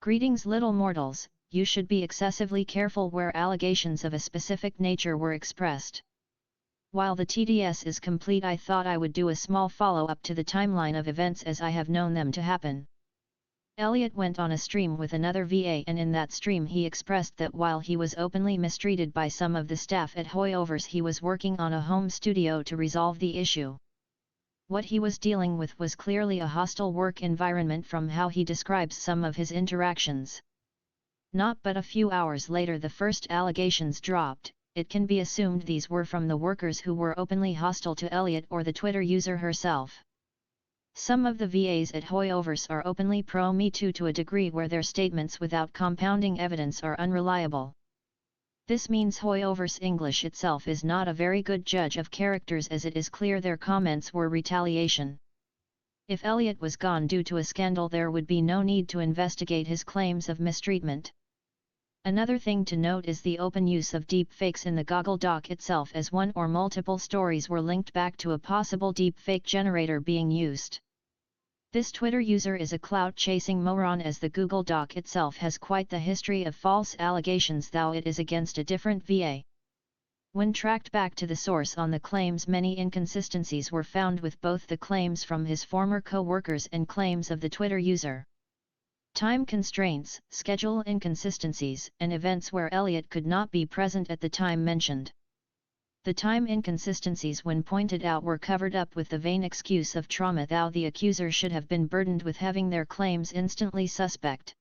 Greetings little mortals, you should be excessively careful where allegations of a specific nature were expressed. While the TDS is complete, I thought I would do a small follow-up to the timeline of events as I have known them to happen. Elliot went on a stream with another VA, and in that stream he expressed that while he was openly mistreated by some of the staff at Hoyovers, he was working on a home studio to resolve the issue. What he was dealing with was clearly a hostile work environment from how he describes some of his interactions. Not but a few hours later the first allegations dropped. It can be assumed these were from the workers who were openly hostile to Elliot or the Twitter user herself. Some of the VAs at Hoyovers are openly pro-Me Too to a degree where their statements without compounding evidence are unreliable. This means Hoyovers English itself is not a very good judge of characters, as it is clear their comments were retaliation. If Elliot was gone due to a scandal, there would be no need to investigate his claims of mistreatment. Another thing to note is the open use of deepfakes in the Google Doc itself, as one or multiple stories were linked back to a possible deepfake generator being used. This Twitter user is a clout-chasing moron, as the Google Doc itself has quite the history of false allegations, though it is against a different VA. When tracked back to the source on the claims, many inconsistencies were found with both the claims from his former co-workers and claims of the Twitter user. Time constraints, schedule inconsistencies, and events where Elliot could not be present at the time mentioned. The time inconsistencies, when pointed out, were covered up with the vain excuse of trauma, though the accuser should have been burdened with having their claims instantly suspect.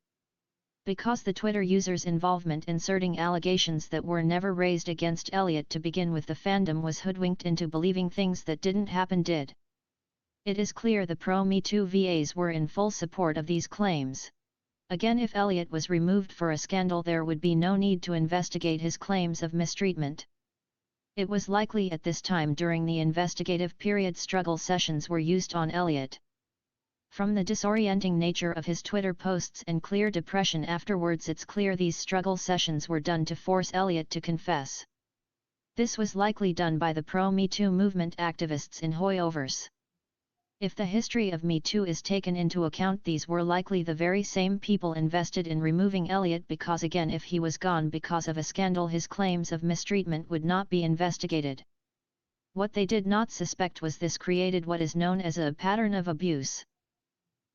Because the Twitter user's involvement inserting allegations that were never raised against Elliot to begin with, the fandom was hoodwinked into believing things that didn't happen did. It is clear the pro-Me Too VAs were in full support of these claims. Again, if Elliot was removed for a scandal, there would be no need to investigate his claims of mistreatment. It was likely at this time during the investigative period struggle sessions were used on Elliot. From the disorienting nature of his Twitter posts and clear depression afterwards, it's clear these struggle sessions were done to force Elliot to confess. This was likely done by the pro-Me Too movement activists in Hoyovers. If the history of Me Too is taken into account, these were likely the very same people invested in removing Elliot, because again, if he was gone because of a scandal, his claims of mistreatment would not be investigated. What they did not suspect was this created what is known as a pattern of abuse.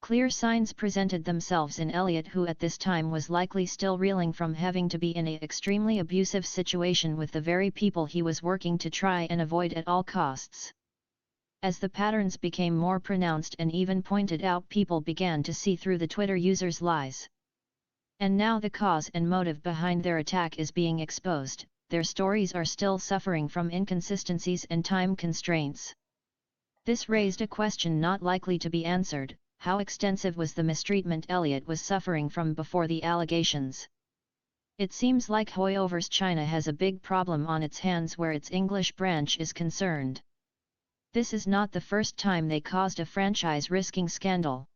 Clear signs presented themselves in Elliot, who at this time was likely still reeling from having to be in an extremely abusive situation with the very people he was working to try and avoid at all costs. As the patterns became more pronounced and even pointed out, people began to see through the Twitter users' lies. And now the cause and motive behind their attack is being exposed. Their stories are still suffering from inconsistencies and time constraints. This raised a question not likely to be answered: how extensive was the mistreatment Elliot was suffering from before the allegations? It seems like Hoyovers China has a big problem on its hands where its English branch is concerned. This is not the first time they caused a franchise-risking scandal.